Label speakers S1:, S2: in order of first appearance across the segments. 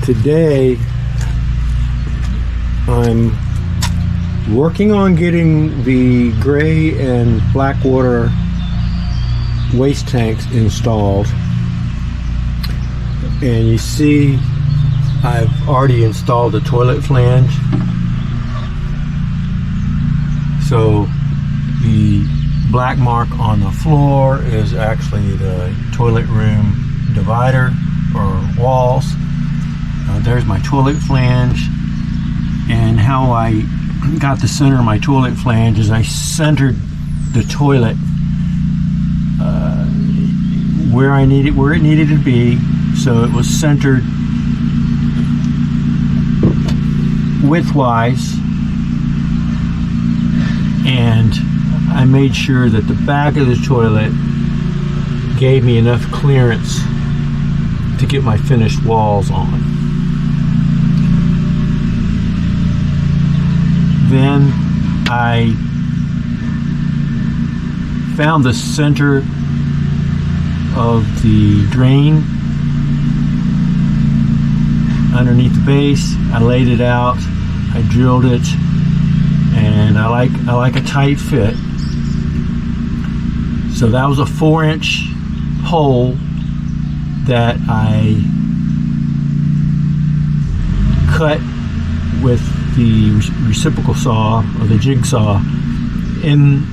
S1: Today I'm working on getting the gray and black water waste tanks installed, and you see I've already installed the toilet flange. So the black mark on the floor is actually the toilet room divider or walls. There's my toilet flange, and how I got the center of my toilet flange is I centered the toilet where it needed to be, so it was centered widthwise, and I made sure that the back of the toilet gave me enough clearance to get my finished walls on. Then I found the center of the drain underneath the base. I laid it out, I drilled it, and I like a tight fit. So that was a 4-inch hole that I cut with the reciprocal saw or the jigsaw in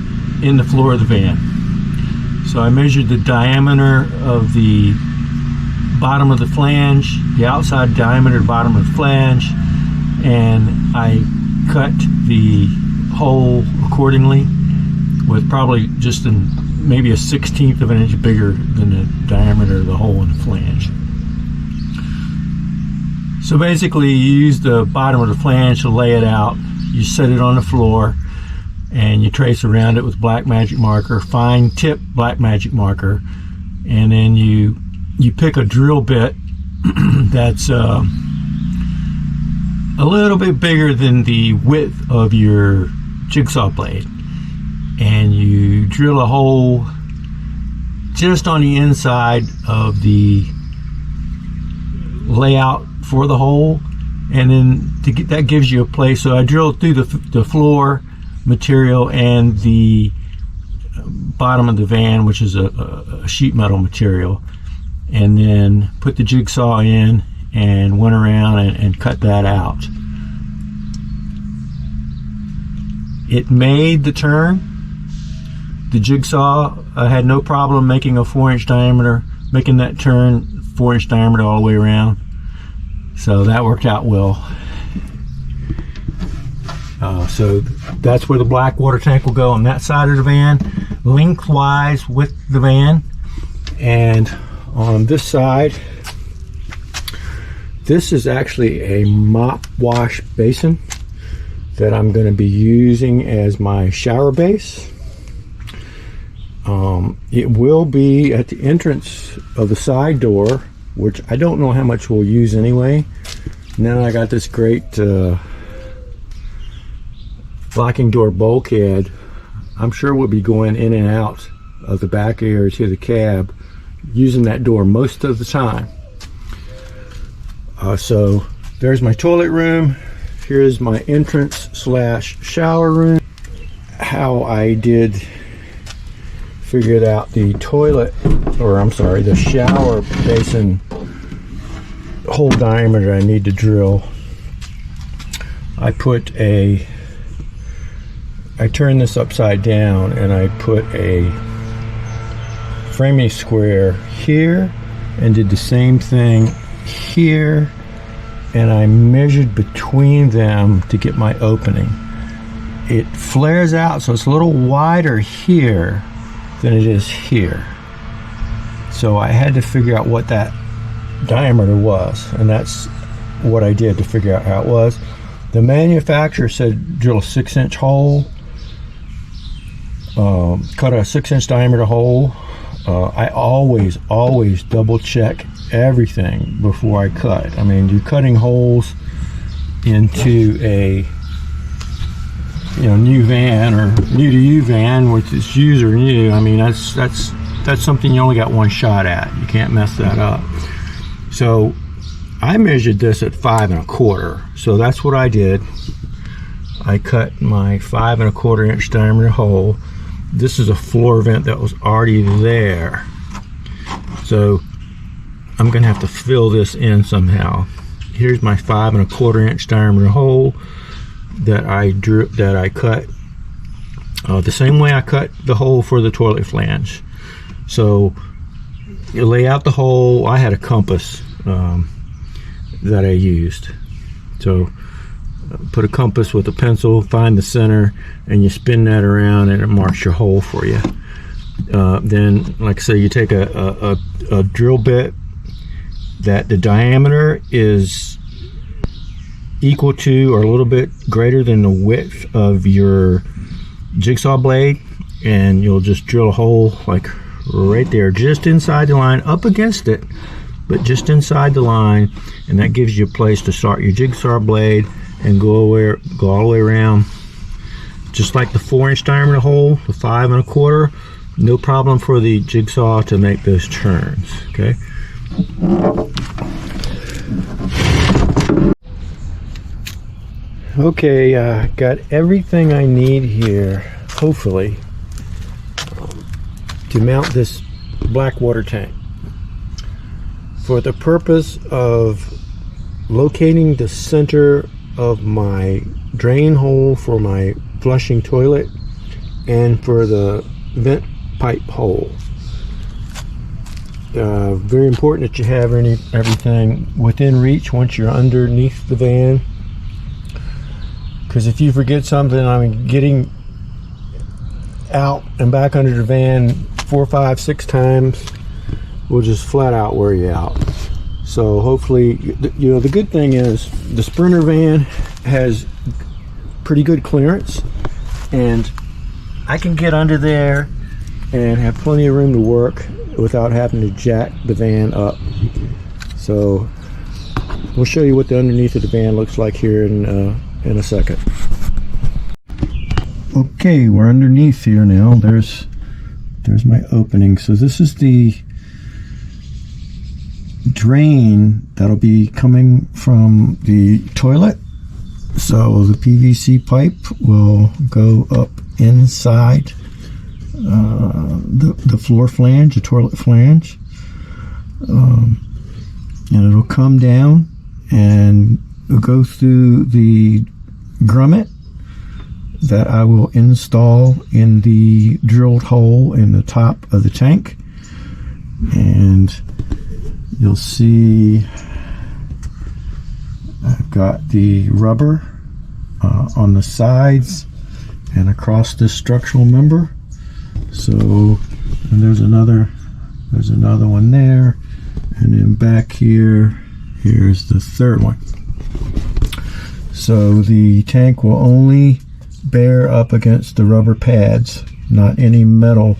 S1: the floor of the van. So I measured the diameter of the bottom of the flange, the outside diameter of the bottom of the flange, and I cut the hole accordingly with probably just maybe a 1/16 of an inch bigger than the diameter of the hole in the flange. So basically you use the bottom of the flange to lay it out. You set it on the floor and you trace around it with black magic marker, fine tip black magic marker, and then you pick a drill bit that's a little bit bigger than the width of your jigsaw blade, and you drill a hole just on the inside of the layout for the hole, and then that gives you a place. So I drilled through the floor material and the bottom of the van, which is a sheet metal material, and then put the jigsaw in and went around and cut that out. It made the turn. The jigsaw had no problem making a 4-inch diameter, making that turn 4-inch diameter all the way around. So that worked out well. So that's where the black water tank will go, on that side of the van, lengthwise with the van. And on this side, this is actually a mop wash basin that I'm going to be using as my shower base. It will be at the entrance of the side door, which I don't know how much we'll use anyway. And then I got this great locking door bulkhead. I'm sure we'll be going in and out of the back area to the cab using that door most of the time. So there's my toilet room. Here's my entrance slash shower room. How I did figured out the toilet, or I'm sorry, the shower basin hole diameter I need to drill. I turned this upside down and I put a framing square here and did the same thing here, and I measured between them to get my opening. It flares out, so it's a little wider here than it is here. So I had to figure out what that diameter was, and that's what I did to figure out how it was. The manufacturer said drill a 6-inch hole, cut a 6-inch diameter hole. I always double check everything before I cut. I mean, you're cutting holes into a new van or new to you van, which is used or new. I mean, that's something you only got one shot at. You can't mess that up. So I measured this at 5 1/4, so that's what I did. I cut my 5 1/4 inch diameter hole. This is a floor vent that was already there, so I'm gonna have to fill this in somehow. Here's my 5 1/4 inch diameter hole that I cut the same way I cut the hole for the toilet flange. So you lay out the hole. I had a compass that I used, so put a compass with a pencil, find the center, and you spin that around and it marks your hole for you. Then, like I say, you take a drill bit that the diameter is equal to or a little bit greater than the width of your jigsaw blade, and you'll just drill a hole like right there, just inside the line, up against it, but just inside the line, and that gives you a place to start your jigsaw blade and go all the way around, just like the 4 inch diameter hole. The 5 1/4, no problem for the jigsaw to make those turns. Okay. Okay, got everything I need here, hopefully, to mount this black water tank. For the purpose of locating the center of my drain hole for my flushing toilet and for the vent pipe hole. Very important that you have everything within reach once you're underneath the van, because if you forget something, I mean, getting out and back under the van 4, 5, 6 times will just flat out wear you out. So hopefully, you know, the good thing is the Sprinter van has pretty good clearance, and I can get under there and have plenty of room to work without having to jack the van up. So we'll show you what the underneath of the van looks like here in a second. Okay, we're underneath here now. There's my opening. So this is the drain that'll be coming from the toilet. So the PVC pipe will go up inside the floor flange, the toilet flange, and it'll come down and go through the grommet that I will install in the drilled hole in the top of the tank. And you'll see I've got the rubber on the sides and across this structural member. So, and there's another one there, and then back here, here's the third one. So the tank will only bear up against the rubber pads, not any metal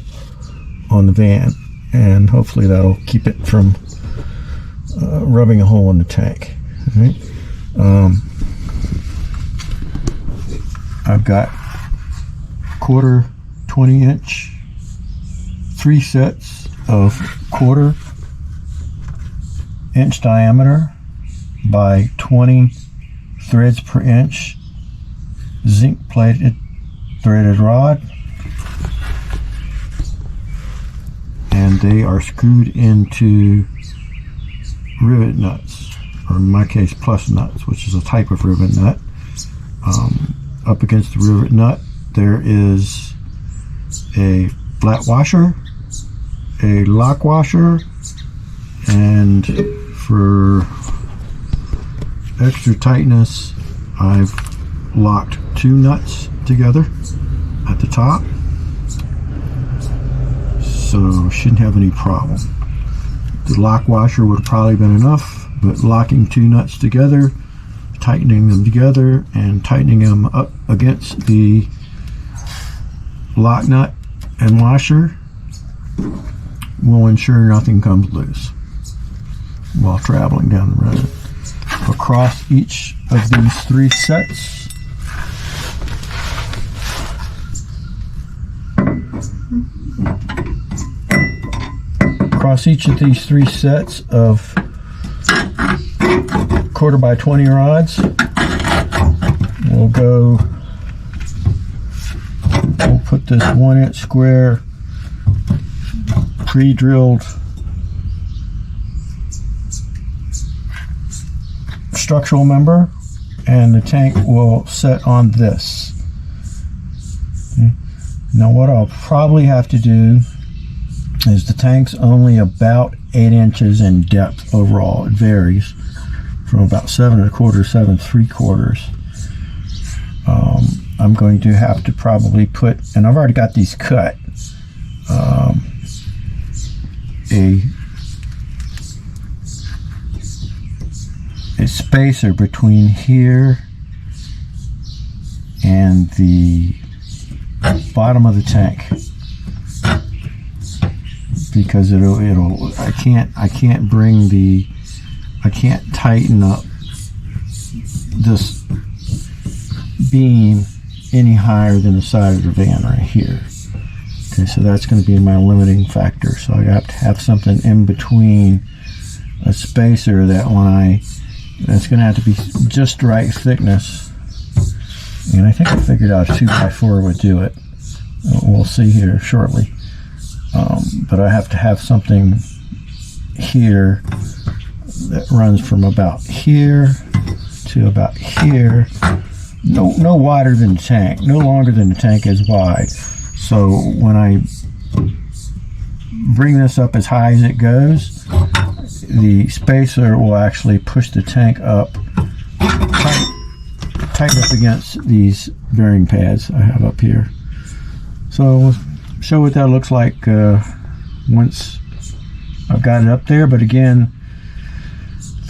S1: on the van, and hopefully that'll keep it from rubbing a hole in the tank. All right. I've got 1/4 20-inch 3 sets of 1/4 inch diameter by 20 threads per inch zinc plated threaded rod, and they are screwed into rivet nuts, or in my case plus nuts, which is a type of rivet nut. Up against the rivet nut there is a flat washer, a lock washer, and for extra tightness I've locked 2 nuts together at the top, so shouldn't have any problem. The lock washer would have probably been enough, but locking 2 nuts together, tightening them together, and tightening them up against the lock nut and washer will ensure nothing comes loose while traveling down the road. Across each of these 3 sets, quarter by 20 rods. We'll put this 1-inch square pre-drilled structural member, and the tank will set on this. Okay. Now what I'll probably have to do is, the tank's only about 8 inches in depth overall. It varies from about 7 1/4, 7 3/4. I'm going to have to probably put, and I've already got these cut, a spacer between here and the bottom of the tank, because I can't tighten up this beam any higher than the side of the van right here. Okay, so that's going to be my limiting factor. So I have to have something in between, a spacer that's going to have to be just the right thickness. And I think I figured out a 2x4 would do it. We'll see here shortly. But I have to have something here that runs from about here to about here. No wider than the tank, no longer than the tank is wide. So when I bring this up as high as it goes, the spacer will actually push the tank up tight up against these bearing pads I have up here. So we'll show what that looks like once I've got it up there. But again,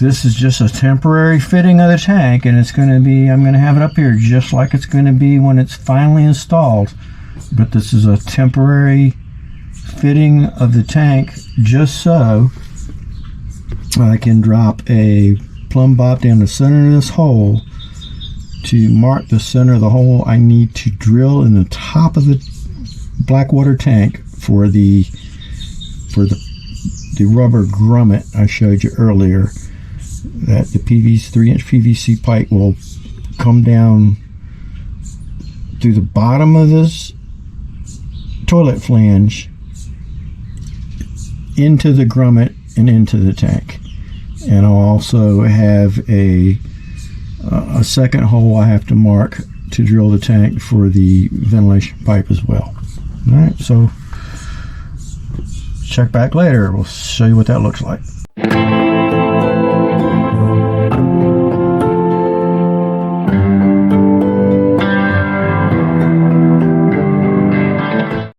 S1: this is just a temporary fitting of the tank, and it's going to be, I'm going to have it up here just like it's going to be when it's finally installed. But this is a temporary fitting of the tank, just so I can drop a plumb bob down the center of this hole. To mark the center of the hole, I need to drill in the top of the black water tank for the rubber grommet I showed you earlier. That the 3-inch PVC pipe will come down through the bottom of this toilet flange into the grommet and into the tank. And I'll also have a second hole I have to mark to drill the tank for the ventilation pipe as well. Alright, so check back later. We'll show you what that looks like.